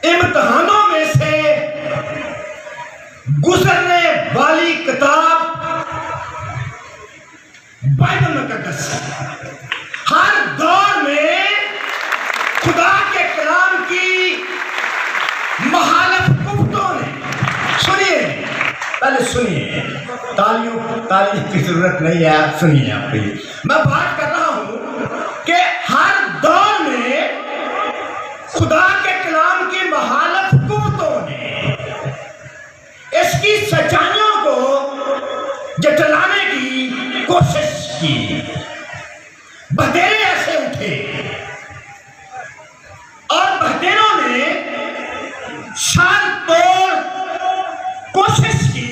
इम्तिहानों में से गुजरने वाली किताब बाइबल मुकद्दस। हर दौर में खुदा के कलाम की मुखालिफ कुफ्तों ने, सुनिए, पहले सुनिए, तालियों की जरूरत नहीं है, सुनिए आप भी। मैं बात कर रहा हूं कि हर दौर में खुदा के कलाम की मुखालिफ कुव्वतों ने इसकी सच्चाइयों को जटलाने की कोशिश की। बहतेरे ऐसे उठे और बहतेरों ने शान तोड़ कोशिश की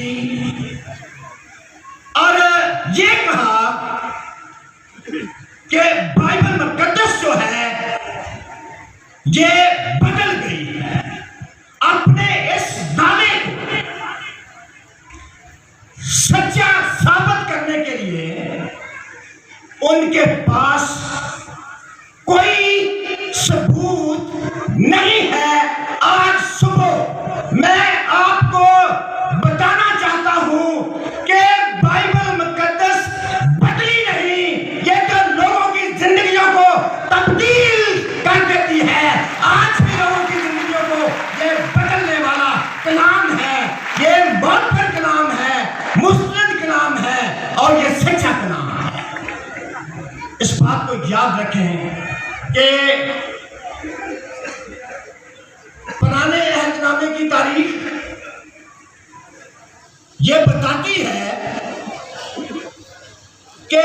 और ये कहा कि बाइबल मुकद्दस जो है ये बदल गई है। अपने इस दावे को सच्चा साबित करने के लिए उनके पास कोई सबूत नहीं है। आज सुबह मैं आपको बताना चाहता हूं कि बाइबल मुकद्दस बदली नहीं, ये तो लोगों की जिंदगियों को तब्दील कर देती है। आज भी लोगों की जिंदगियों को ये बदलने वाला कलाम है, ये मौत कलाम है, मुस्लिम कलाम है और ये सच्चा कलाम है। इस बात को याद रखें कि पुराने अहदनामे की तारीख ये बताती है कि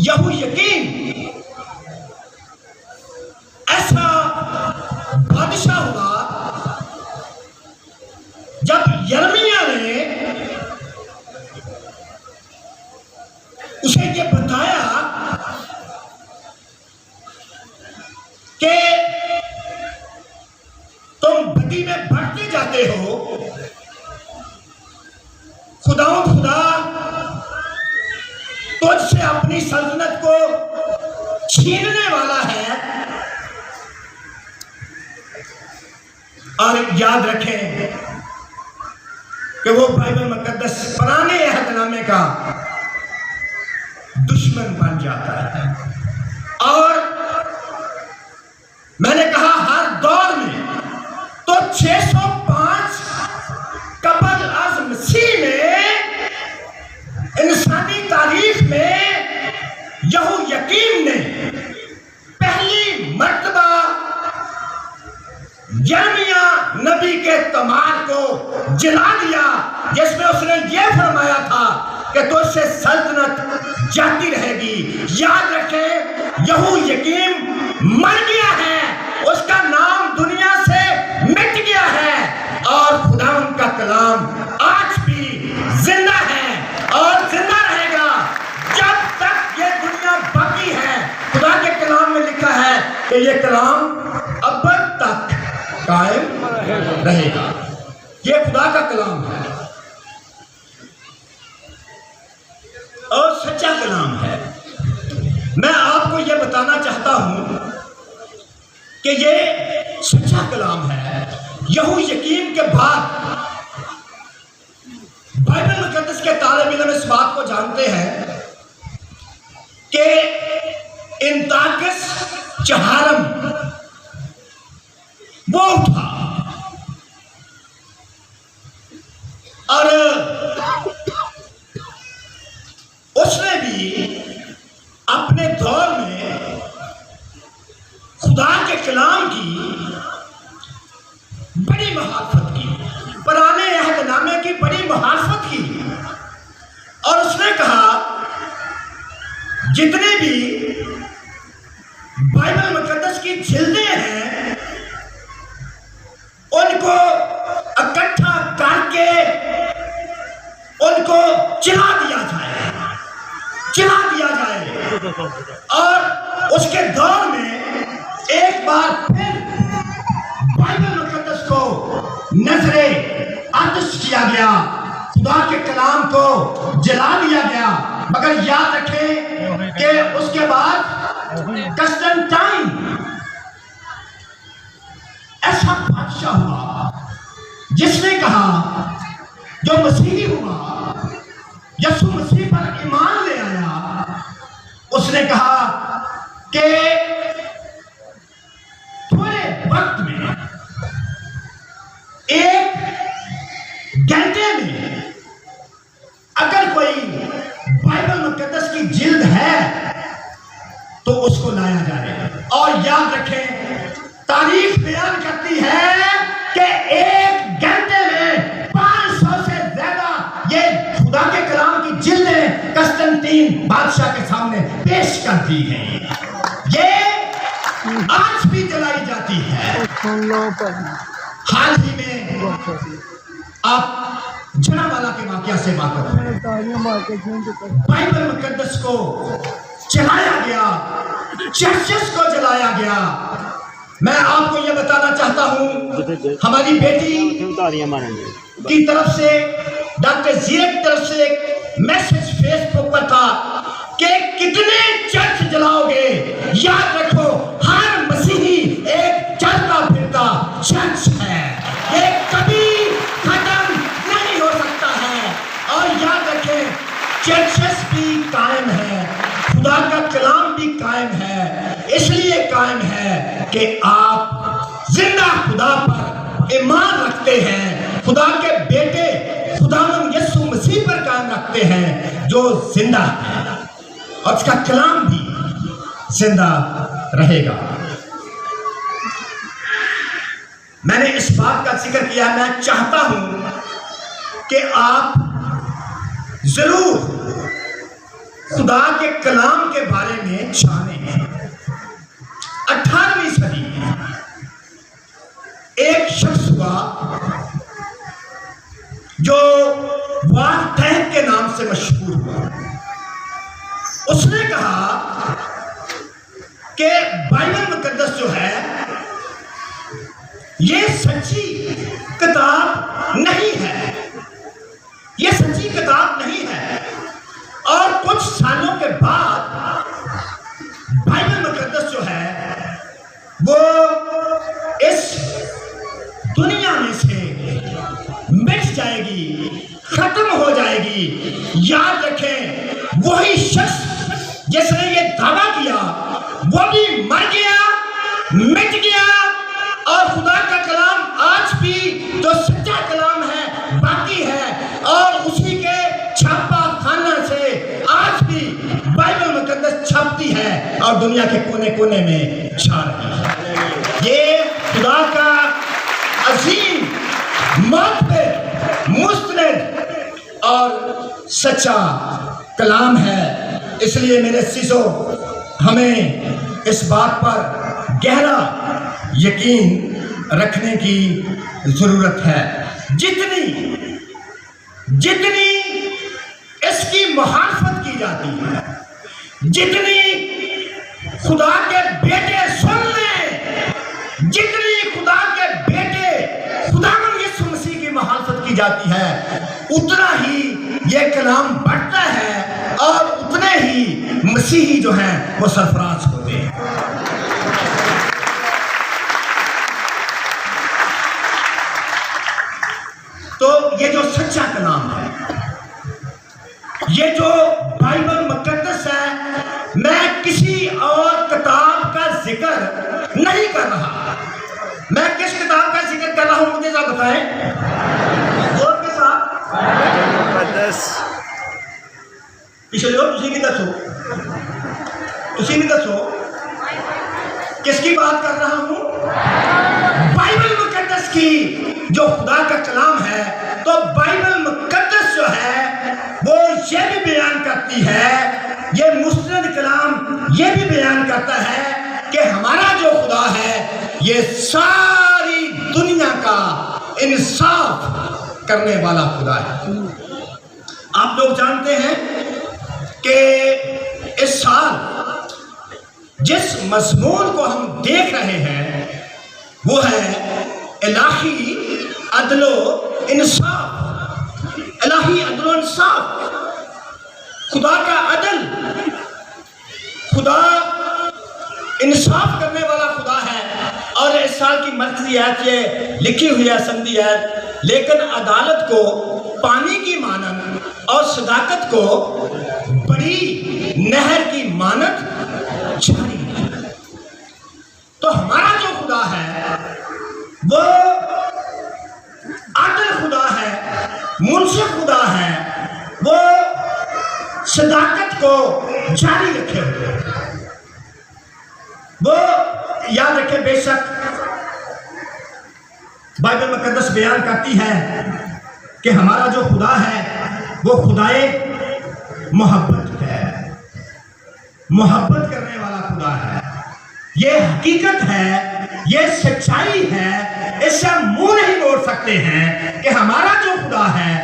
यहोयाकीम ऐसा बादशाह हुआ जब यिर्मयाह ने उसे ये बताया कि तुम बदी में बढ़ते जाते हो, खुदा तुझसे अपनी सल्तनत को छीनने वाला है। और याद रखें कि वो बाइबल मुकद्दस पुराने अहदनामे का दुश्मन बन जाता है। और मैंने कहा हर दौर में तो 605 कबल अज मसीह में इंसानी तारीख में यहोयाकीम ने पहली मर्तबा यिर्मयाह नबी के तमार को जला दिया, जिसमें उसने ये फरमाया था कि तुझसे सल्तनत जाती रहेगी। याद रखें, यहोयाकीम मर गया है, उसका नाम दुनिया से मिट गया है और खुदा उनका कलाम आज भी जिंदा है और जिंदा रहेगा जब तक ये दुनिया बाकी है। खुदा के कलाम में लिखा है कि ये कलाम अब तक कायम रहेगा। ये खुदा का कलाम है और सच्चा कलाम है। मैं आपको यह बताना चाहता हूं कि ये सच्चा कलाम है। यहोयाकीम के बाद बाइबल मुकद्दस के तालिब इल्म इस बात को जानते हैं कि इंताकिस चहारम वो उठा और उसने भी अपने दौर में खुदा के कलाम की बड़ी मुखालफत की, पुराने अहदनामे की बड़ी मुखालफत की। और उसने कहा जितने भी बाइबल मुकद्दस की जिल्दें हैं उनको इकट्ठा करके उनको चिढ़ा दिया जाए और उसके दौर में एक बार फिर बाइबल मुकद्दस को नजरे आतिश किया गया, खुदा के कलाम को जला दिया गया। मगर याद रखें कि उसके बाद कंस्टेंटाइन बादशाह हुआ जिसने कहा, जो मसीही हुआ, यीशु मसीह पर ईमान ले आया, उसने कहा कि थोड़े वक्त में, एक घंटे में, अगर कोई बाइबल मुकद्दस की जिल्द है तो उसको लाया जाए। और याद रखें, तारीख बयान करती है कि एक घंटे में 500 से ज्यादा ये खुदा के कलाम की जिल्दें कंस्टेंटीन बादशाह के सामने पेश कर दी गई। ये आज भी जलाई जाती है। हाल ही में आप जनावाला के वाकया से वाकिफ हैं। बाइबल मुकद्दस को जलाया गया, चर्चेस को जलाया गया। मैं आपको यह बताना चाहता हूं, हमारी बेटी की तरफ से, डॉक्टर जीरा की तरफ से एक मैसेज फेसबुक पर था कि कितने चर्च जलाओगे। याद रखो, हर मसीही एक चलता फिरता चर्च है, ये कभी खत्म नहीं हो सकता है। और याद रखें, चर्चेस भी कायम है, खुदा का कलाम भी कायम है। इसलिए कायम है कि आप जिंदा खुदा पर ईमान रखते हैं, खुदा के बेटे खुदावंद यीशु मसीह पर कायम रखते हैं जो जिंदा है, और उसका कलाम भी जिंदा रहेगा। मैंने इस बात का जिक्र किया, मैं चाहता हूं कि आप जरूर खुदा के कलाम के बारे में जानें। 18वीं सदी में एक शख्स हुआ जो वाल्टैर के नाम से मशहूर हुआ। उसने कहा कि बाइबल मुकद्दस जो है ये सच्ची किताब नहीं है, ये सच्ची किताब नहीं है। और कुछ सालों के बाद बाइबल मुकद्दस जो है वो इस दुनिया में से मिट जाएगी, खत्म हो जाएगी। याद रखें, वही शख्स जिसने ये दावा किया वो भी मर गया, मिट गया, और खुदा का कलाम आज भी जो सच्चा कलाम है बाकी है। और उसी के छापा खाना से आज भी बाइबल मुकद्दस छपती है और दुनिया के कोने कोने में छा रही है। ये खुदा का अजीम मौत पे मुस्तनद और सच्चा कलाम है। इसलिए मेरे सीसो, हमें इस बात पर गहरा यकीन रखने की जरूरत है। जितनी इसकी मुखालफत की जाती है, जितनी खुदा के बेटे सुन लें, जितनी खुदा के बेटे खुदावंद यीशु मसीह की मुखालफत की जाती है, उतना ही ये कलाम बढ़ता है और उतने ही मसीही जो हैं वो सरफराज होते हैं। तो ये जो सच्चा कलाम है, ये जो बाइबल मुकद्दस है, मैं किसी और किताब का जिक्र नहीं कर रहा। मैं किस किताब का जिक्र कर रहा हूं, मुझे जरा बताएं। जोर के साथ पीछे जो तुसी की दसो, तुसी भी दसो किसकी बात कर रहा हूं? बाइबल मुकद्दस की, जो खुदा का कलाम है। तो बाइबल मुकद्दस जो है वो ये भी बयान करती है, ये मुस्तनद कलाम ये भी बयान करता है कि हमारा जो खुदा है ये सारी दुनिया का इंसाफ करने वाला खुदा है। आप लोग जानते हैं कि इस साल जिस मजमून को हम देख रहे हैं वो है इलाही अदलो इंसाफ। इलाही अदलो इंसाफ, खुदा का अदल, खुदा इंसाफ करने वाला खुदा है। और इस इस साल की मरकजी आयत ये लिखी हुई है संधि है, लेकिन अदालत को पानी की मानद और सदाकत को बड़ी नहर की मानद जारी है। तो हमारा जो खुदा है वो आदिल खुदा है, मुनसिफ खुदा है, वो सदाकत को जारी रखे हुए। वो याद रखे, बेशक बाइबल मुकद्दस बयान करती है कि हमारा जो खुदा है वो खुदाए मोहब्बत है, मोहब्बत करने वाला खुदा है। ये हकीकत है, ये सच्चाई है, इससे हम मुंह नहीं मोड़ सकते हैं कि हमारा जो खुदा है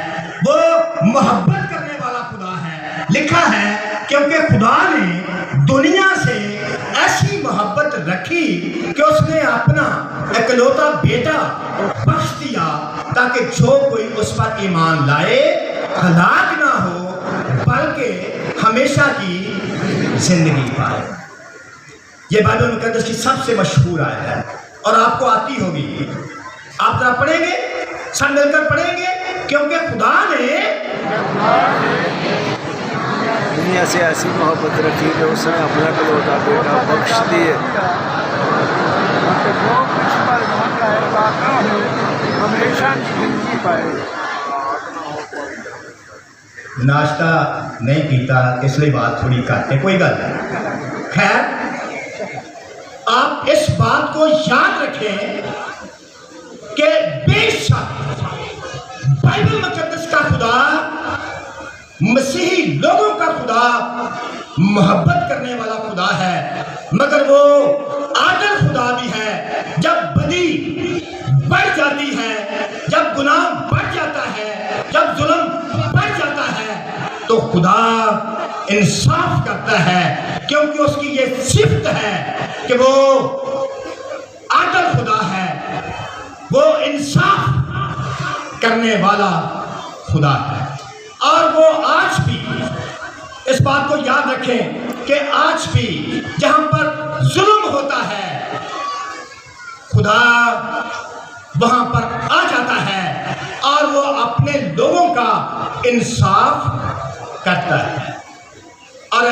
वो मोहब्बत करने वाला खुदा है। लिखा है क्योंकि खुदा ने दुनिया से ऐसी मोहब्बत रखी कि उसने अपना इकलौता बेटा बख्श दिया ताकि जो कोई उस पर ईमान लाए हलाक ना हो बल्कि हमेशा की जिंदगी पाए। ये बाइबल मुकद्दस की सबसे मशहूर आयत है और आपको आती होगी। आप जरा पढ़ेंगे, सब मिलकर पढ़ेंगे, क्योंकि खुदा ने दुनिया से ऐसी मोहब्बत रखी कि उसने अपना इकलौता बेटा बख्श दिए। हमेशा जिंदगी पाए। नाश्ता नहीं पीता इसलिए बात थोड़ी करते, कोई गल नहीं। खैर, आप इस बात को याद रखें कि बेशक बाइबल मुकद्दस का खुदा मसीही लोगों का खुदा मोहब्बत करने वाला खुदा है, मगर वो आदिल खुदा भी है। जब बदी बढ़ जाती है, जब गुनाह बढ़ जाता है, जब जुल्म बढ़ जाता है, तो खुदा इंसाफ करता है, क्योंकि उसकी ये सिफ्त है कि वो आदिल खुदा है, वो इंसाफ करने वाला खुदा है। और वो आज भी इस बात को याद रखें कि आज भी जहां पर जुल्म होता है खुदा वहां पर आ जाता है और वो अपने लोगों का इंसाफ करता है। और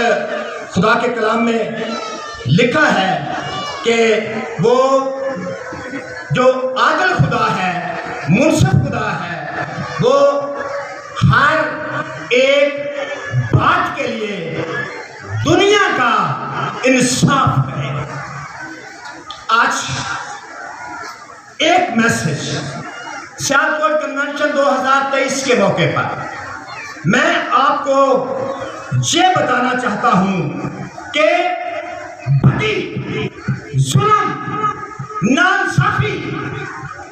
खुदा के कलाम में लिखा है कि वो जो आदिल खुदा है, मुनसिफ खुदा है, वो हर एक बात के लिए दुनिया का इंसाफ करे। आज एक मैसेज सियालकोट कन्वेंशन 2023 के मौके पर मैं आपको ये बताना चाहता हूं कि बदी, जुल्म, नाइंसाफी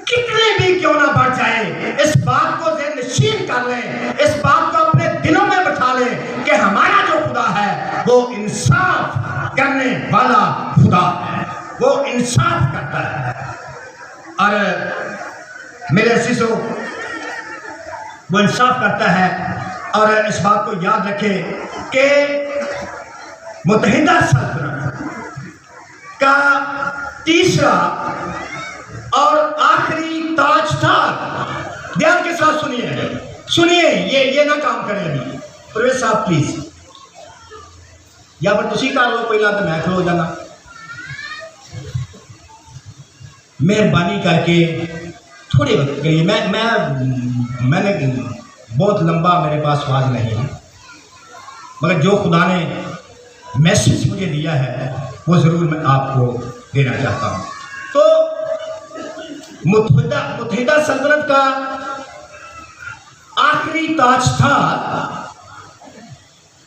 कितने भी क्यों ना बढ़ जाए, इस बात को ज़हन-नशीन कर लें, इस बात को अपने दिलों में बैठा लें कि हमारा जो खुदा है वो इंसाफ करने वाला खुदा है, वो इंसाफ करता है। और मेरे अजीजों, वो इंसाफ करता है। और इस बात को याद रखें कि मुत्तहिदा सल्तनत का तीसरा और आखिरी ताजदार, ध्यान के साथ सुनिए, ये ना काम करें अभी। प्रवेश साहब प्लीज, या पर तुसी कर लो पहला तो मैं खलो जाना। मेहरबानी करके थोड़े वक्त के लिए, मैंने बहुत लंबा मेरे पास आवाज़ नहीं है, मगर जो खुदा ने मैसेज मुझे दिया है वो ज़रूर मैं आपको देना चाहता हूँ। तो मुत्तहिदा सल्तनत का आखिरी ताजदार,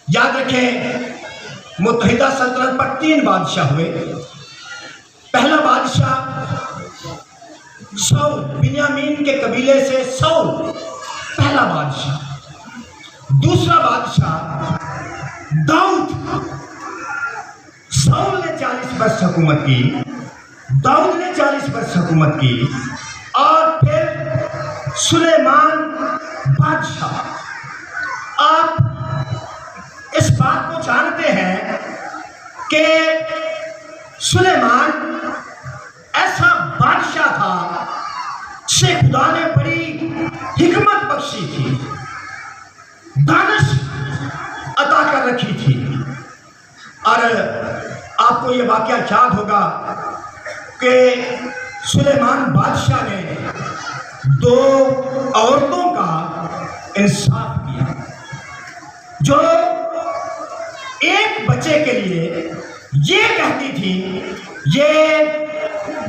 याद रखें मुत्तहिदा सल्तनत पर 3 बादशाह हुए। पहला बादशाह शाऊल, बिन्यामीन के कबीले से शाऊल पहला बादशाह। दूसरा बादशाह दाऊद। शाऊल ने 40 वर्ष हुकूमत की, दाऊद ने 40 वर्ष हुकूमत की, और फिर सुलेमान बादशाह। आप इस बात को जानते हैं कि सुलेमान ऐसा खुदा ने बड़ी हिकमत बख्शी थी, दानिश अता कर रखी थी। और आपको ये वाकया याद होगा कि सुलेमान बादशाह ने 2 औरतों का इंसाफ किया, जो एक बच्चे के लिए ये कहती थी ये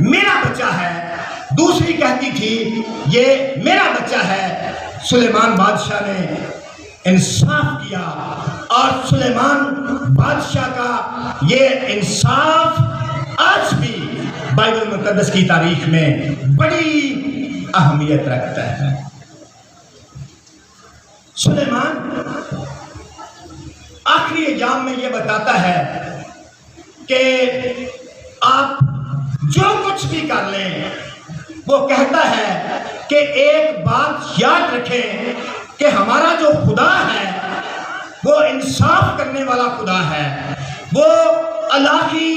मेरा बच्चा है, दूसरी कहती थी ये मेरा बच्चा है। सुलेमान बादशाह ने इंसाफ किया और सुलेमान बादशाह का ये इंसाफ आज भी बाइबल मुकद्दस की तारीख में बड़ी अहमियत रखता है। सुलेमान आखिरी एग्जाम में ये बताता है कि आप जो कुछ भी कर लें, वो कहता है कि एक बात याद रखें कि हमारा जो खुदा है वो इंसाफ करने वाला खुदा है, वो अलाही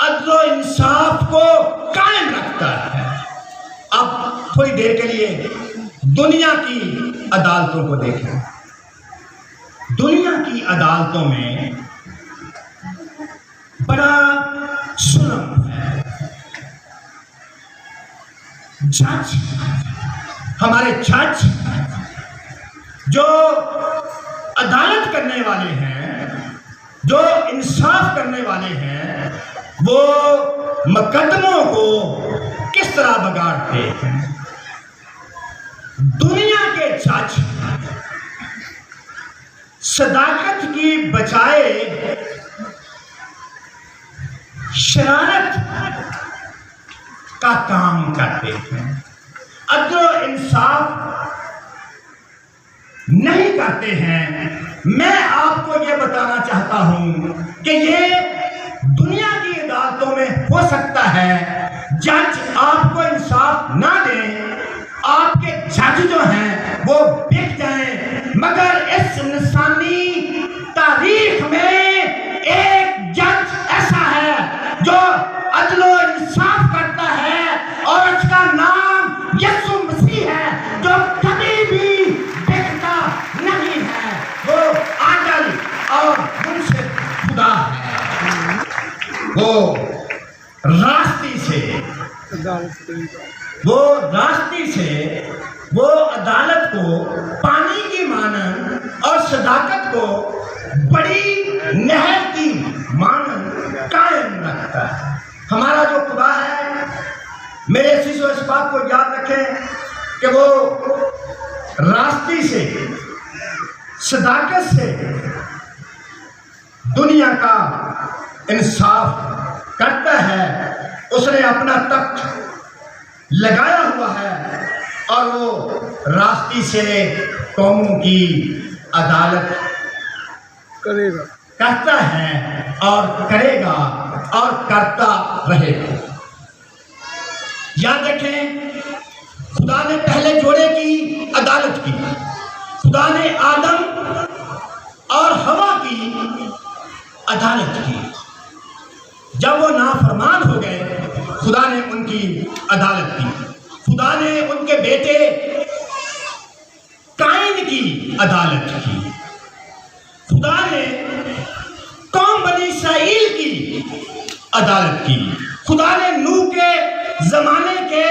अदल और इंसाफ को कायम रखता है। अब थोड़ी देर के लिए दुनिया की अदालतों को देखें। दुनिया की अदालतों में बड़ा जुल्म है। जज, हमारे जज जो अदालत करने वाले हैं, जो इंसाफ करने वाले हैं, वो मुकदमों को किस तरह बिगाड़ते हैं। दुनिया के जज सदाकत की बजाय शरारत का काम करते हैं, अदल इंसाफ नहीं करते हैं। मैं आपको यह बताना चाहता हूं कि ये दुनिया की अदालतों में हो सकता है जज आपको इंसाफ ना दें, आपके जज जो हैं वो बिक जाएं, मगर इस इंसानी तारीख में एक जज ऐसा है जो अदल और इंसाफ करता है और उसका नाम यीशु मसीह है, जो कभी भी बिकता नहीं है। वो आदल और मुनसिफ खुदा है। वो रास्ते से वो अदालत को पानी की मानन और सदाकत को बड़ी नहर की मानन कायम रखता है। हमारा जो खुदा है, मेरे शिष्य इस बात को याद रखें कि वो रास्ते से, सदाकत से दुनिया का इंसाफ करता है। उसने अपना तख्त लगाया हुआ है और वो रास्ते से कौमों की अदालत करता है और करेगा और करता रहेगा। याद रखें, खुदा ने पहले जोड़े की अदालत की, खुदा ने आदम और हवा की अदालत की। जब वो नाफरमान हो गए, खुदा ने उनकी अदालत की। खुदा ने उनके बेटे काइन की अदालत की। खुदा ने कौम बनी इसराइल की अदालत की। खुदा ने नूह के जमाने के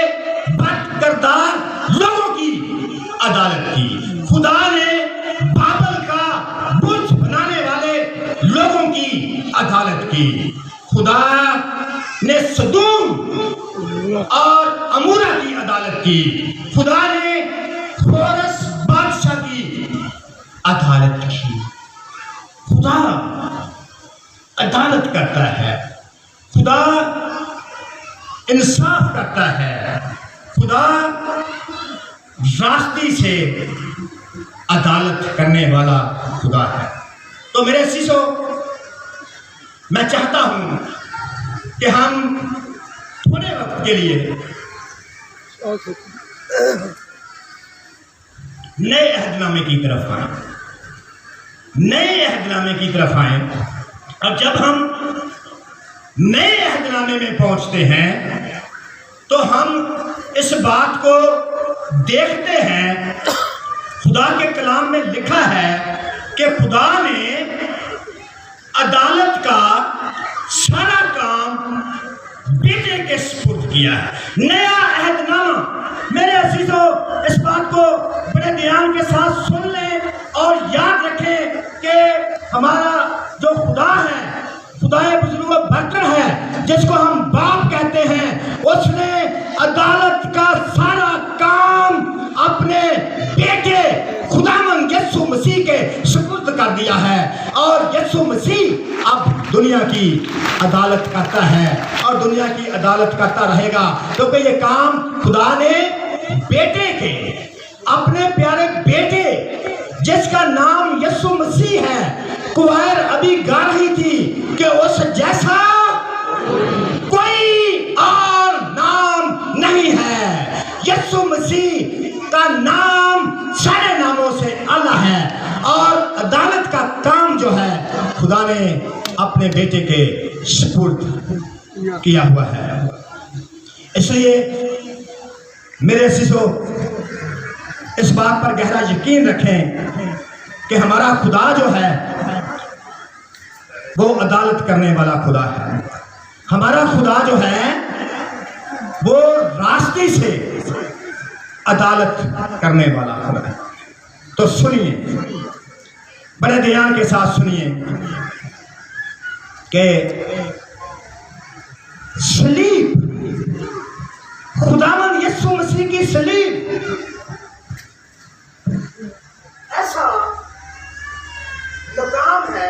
बदकिरदार लोगों की अदालत की। खुदा ने बाबल का बुर्ज बनाने वाले लोगों की अदालत की। खुदा ने सदूम और अमूरा की अदालत की। खुदा ने खोरस बादशाह की अदालत की। खुदा अदालत करता है, खुदा इंसाफ करता है, खुदा रास्ते से अदालत करने वाला खुदा है। तो मेरे शिष्यों, मैं चाहता हूं कि हम थोड़े वक्त के लिए नए अहदनामे की तरफ आए, नए अहदनामे की तरफ आए। अब जब हम नए अहदनामे में पहुंचते हैं तो हम इस बात को देखते हैं, खुदा के कलाम में लिखा है कि खुदा ने अदालत का सारा काम बेटे के सुपुर्द किया है। नया अहदनामा, मेरे अजीजों, इस बात को बड़े ध्यान के साथ सुन लें और याद रखें कि हमारा जो खुदा है, खुदाए बुजुर्ग बरतर है, जिसको हम बाप कहते हैं, उसने अदालत का सारा काम अपने बेटे खुदावंद यीशु मसीह के सुपुर्द कर दिया है। और यीशु मसीह अब दुनिया की अदालत करता है और दुनिया की अदालत करता रहेगा, क्योंकि ये काम खुदा ने बेटे के, अपने प्यारे बेटे जिसका नाम यीशु मसीह है, कुआर अभी गा रही थी कि उस जैसा कोई और नाम नहीं है। यीशु मसीह का नाम सारे नामों से आला है और अदालत का काम जो है खुदा ने अपने बेटे के सुपुर्द किया हुआ है। इसलिए मेरे अजीजों, इस बात पर गहरा यकीन रखें कि हमारा खुदा जो है वो अदालत करने वाला खुदा है। हमारा खुदा जो है वो रास्ते से अदालत करने वाला खुदा है। तो सुनिए, बड़े ध्यान के साथ सुनिए कि सलीब, खुदावंद यीशु मसीह की सलीब ऐसा मुकाम है।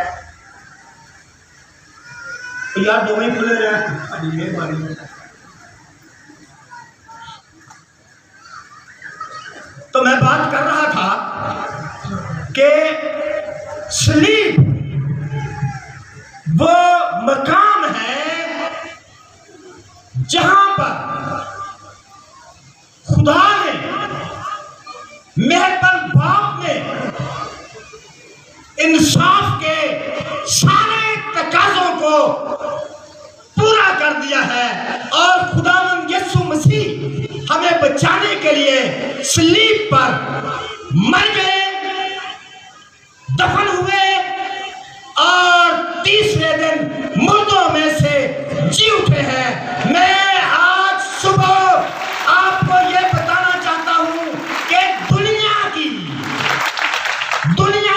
यार दो ही खुले रहे, तो मैं बात कर रहा था कि सलीब वो मकाम है जहां पर खुदा ने, मेहरबान बाप ने इंसाफ के सारे तकाजों को पूरा कर दिया है और खुदावंद यीशु मसीह हमें बचाने के लिए सलीब पर मर गए, दफन हुए और तीसरे दिन मुर्दों में से जी उठे हैं। मैं आज सुबह आपको यह बताना चाहता हूं कि दुनिया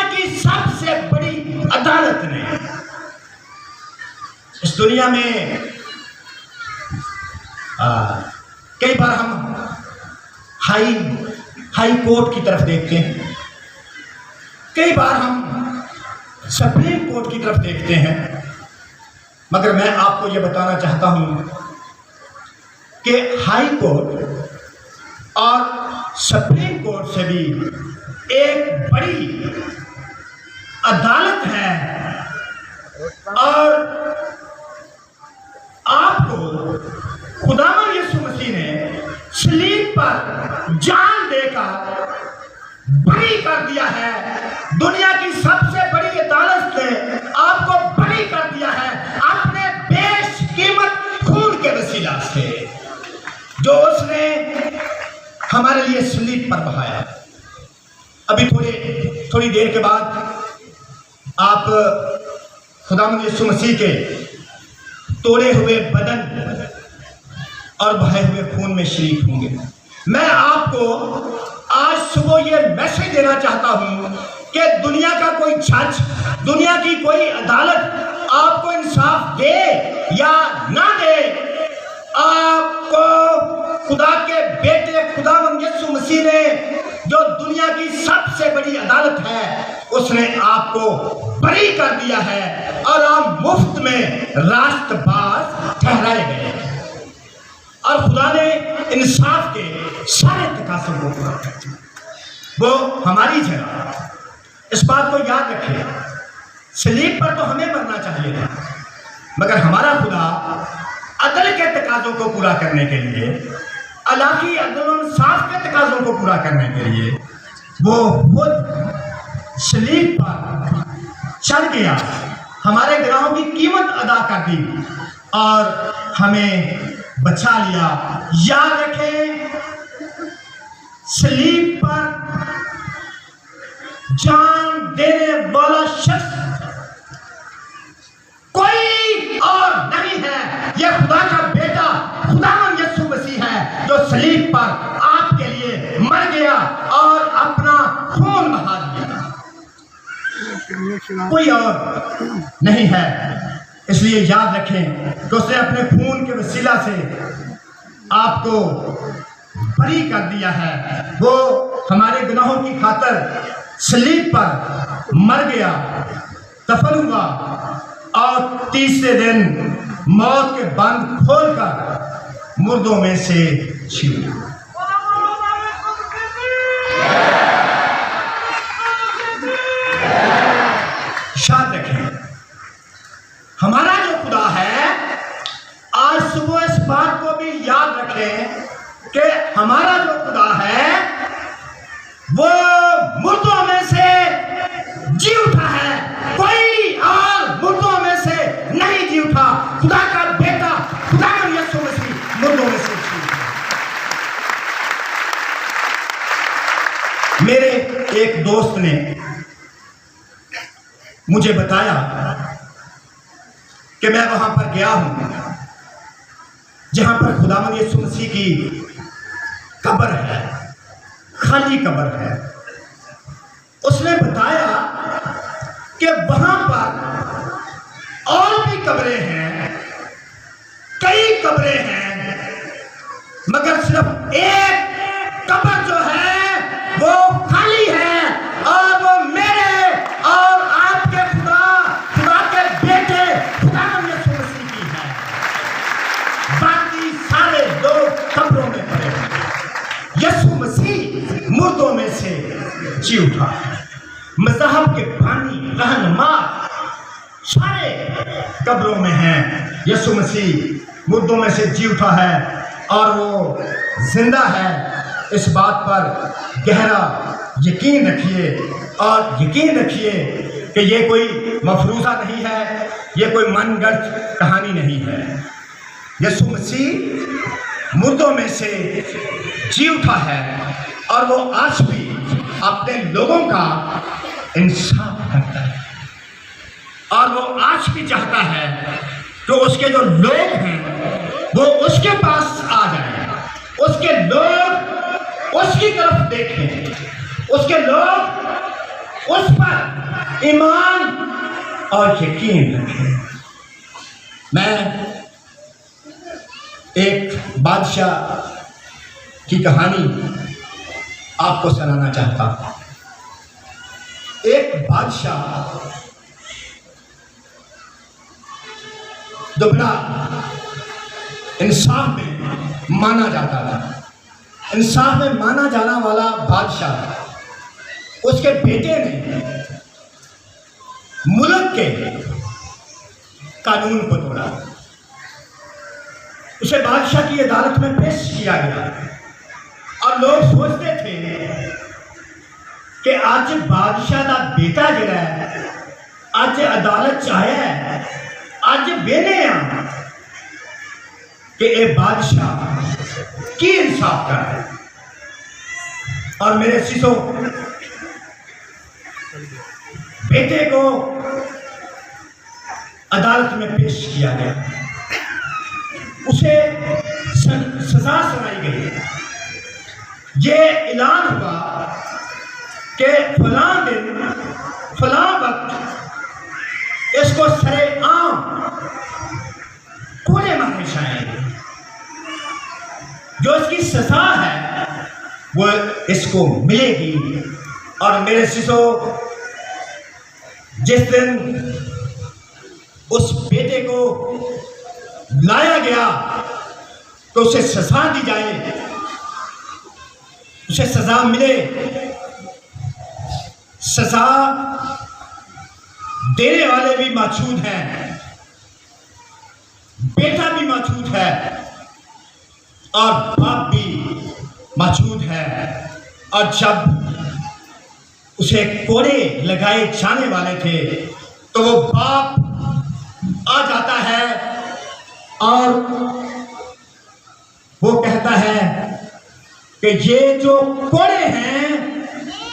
की सबसे बड़ी अदालत ने, इस दुनिया में कई बार हम हाई कोर्ट की तरफ देखते हैं, कई बार हम सुप्रीम कोर्ट की तरफ देखते हैं, मगर मैं आपको यह बताना चाहता हूं कि हाई कोर्ट और सुप्रीम कोर्ट से भी एक बड़ी अदालत है और आपको खुदावंद यीशु मसीह ने सलीब पर जान देकर बरी कर दिया है। दुनिया की सबसे बड़ी अदालत ने आपको बरी कर दिया है अपने बेशकीमत खून के वसीला से, जो उसने हमारे लिए सलीब पर बहाया। अभी थोड़ी देर के बाद आप खुदावंद यीशु मसीह के तोड़े हुए बदन और बहे हुए खून में शरीक होंगे। मैं आपको आज सुबह ये मैसेज देना चाहता हूं कि दुनिया का कोई जज, दुनिया की कोई अदालत आपको इंसाफ दे या ना दे, आपको खुदा के बेटे खुदावंद यीशु मसीह ने, जो दुनिया की सबसे बड़ी अदालत है, उसने आपको बरी कर दिया है और आप मुफ्त में रास्तबाज ठहराए गए और खुदा ने इंसाफ के सारे तकाज़ों को पूरा कर दिया। वो हमारी जगह, इस बात को याद रखिए, सलीब पर तो हमें मरना चाहिए था, मगर हमारा खुदा अदल के तकाज़ों को पूरा करने के लिए, अलाकी अदल इंसाफ के तकाज़ों को पूरा करने के लिए वो खुद सलीब पर चढ़ गया, हमारे गुनाहों की कीमत अदा कर दी और हमें बचा लिया। याद रखें, सलीब पर जान देने वाला शख्स कोई और नहीं है, यह खुदा का बेटा खुदावंद यीशु मसीह है, जो सलीब पर आपके लिए मर गया और अपना खून बहा दिया। कोई और नहीं है। इसलिए याद रखें कि उसने अपने खून के वसीला से आपको बरी कर दिया है। वो हमारे गुनाहों की खातिर सलीब पर मर गया, दफन हुआ और तीसरे दिन मौत के बंद खोलकर मुर्दों में से जी उठा। याद रखें, हमारा जो खुदा है, आज सुबह इस बात को भी याद रखें कि हमारा जो खुदा है वो मुर्दों में से जी उठा है। कोई और मुर्दों में से नहीं जी उठा। खुदा का बेटा खुदावंद यीशु मसीह मुर्दों में से जी उठा। मेरे एक दोस्त ने मुझे बताया कि मैं वहां पर गया हूं जहां पर खुदावंद यीशु मसीह की कब्र है, खाली कब्र है। उसने बताया कि वहां पर और भी कब्रें हैं, कई कब्रें हैं, मगर सिर्फ एक कब्र जो है वो खाली है, और वो मेरे और आपके खुदा के बेटे खुदावंद यीशु मसीह की है। बाकी सारे लोग कब्रों में पड़े हैं। यीशु मसीह मुर्दों में से जी उठा है। मज़हब के बानी रहनुमा सारे कब्रों में हैं। यीशु मसीह मुर्दों में से जी उठा है और वो जिंदा है। इस बात पर गहरा यकीन रखिए, और यकीन रखिए कि ये कोई मफरूज़ा नहीं है, ये कोई मनगढ़ंत कहानी नहीं है। यीशु मसीह मुर्दों में से जी उठा है और वो आज भी अपने लोगों का इंसाफ करता है, और वो आज भी चाहता है कि उसके जो लोग हैं वो उसके पास आ जाएं, उसके लोग उसकी तरफ देखें, उसके लोग उस पर ईमान और यकीन रखें। मैं एक बादशाह की कहानी आपको सुनाना चाहता हूं। एक बादशाह दुबला इंसाफ में माना जाता था। इंसाफ में माना जाना वाला बादशाह, उसके बेटे ने मुल्क के कानून को तोड़ा। उसे बादशाह की अदालत में पेश किया गया और लोग सोचते थे कि आज बादशाह का बेटा जिहड़ा है आज अदालत च आया है, आज वेने आ कि ये बादशाह की इंसाफ कर रहा है। और मेरे सीसो बेटे को अदालत में पेश किया गया, उसे सजा सुनाई गई। ये ऐलान हुआ कि फलां दिन फलां वक्त इसको सरेआम कोड़े मारे जाएंगे। जो इसकी सजा है वो इसको मिलेगी। और मेरे शिशो, जिस दिन उस बेटे को लाया गया तो उसे सजा दी जाए, उसे सजा मिले। सजा देने वाले भी मौजूद हैं, बेटा भी मौजूद है और बाप भी मौजूद है। और जब उसे कोड़े लगाए जाने वाले थे तो वो बाप आ जाता है और वो कहता है कि ये जो कोड़े हैं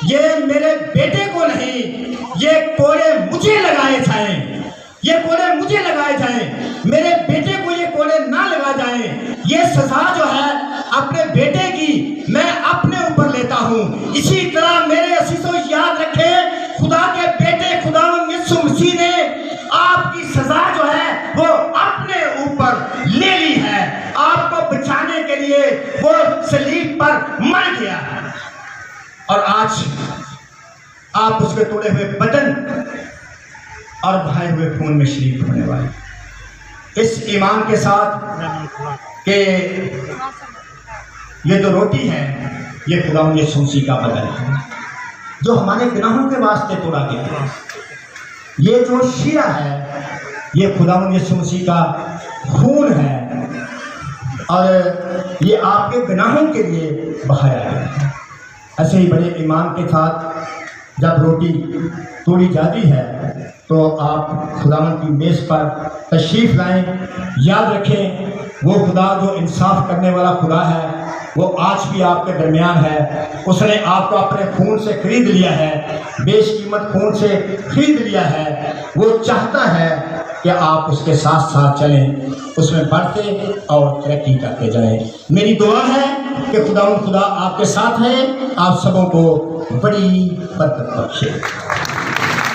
ये मेरे बेटे को नहीं, ये कोड़े मुझे लगाए जाएं, ये कोड़े मुझे लगाए जाएं, मेरे बेटे को ये कोड़े ना लगा जाएं। ये सजा जो है अपने बेटे की मैं अपने ऊपर लेता हूं। इसी तरह मेरे असीसों याद रखें, खुदा के बेटे खुदावंद यीशु मसीह ने आपकी सजा जो है वो अपने ऊपर ले ली है। आपको बचाने के लिए वो सलीब पर मर गया और आज आप उसके तोड़े हुए बदन और बहाए हुए खून में शरीक होने वाले। इस ईमान के साथ कि ये जो रोटी है ये खुदावंद यीशु मसीह का बदन है जो हमारे गुनाहों के वास्ते तोड़ा गया। ये जो शीरा है ये खुदावंद यीशु मसीह का खून है और ये आपके गुनाहों के लिए बहाया गया है। ऐसे ही बड़े ईमान के साथ जब रोटी तोड़ी जाती है तो आप खुदावंद की मेज़ पर तशरीफ़ लाएं। याद रखें वो खुदा जो इंसाफ करने वाला खुदा है वो आज भी आपके दरमियान है। उसने आपको अपने खून से खरीद लिया है, बेशकीमत खून से खरीद लिया है। वो चाहता है कि आप उसके साथ साथ चलें, उसमें बढ़ते और तरक्की करते जाएं। मेरी दुआ है कि खुदा आपके साथ है, आप सबों को बड़ी बरकत बख्शे।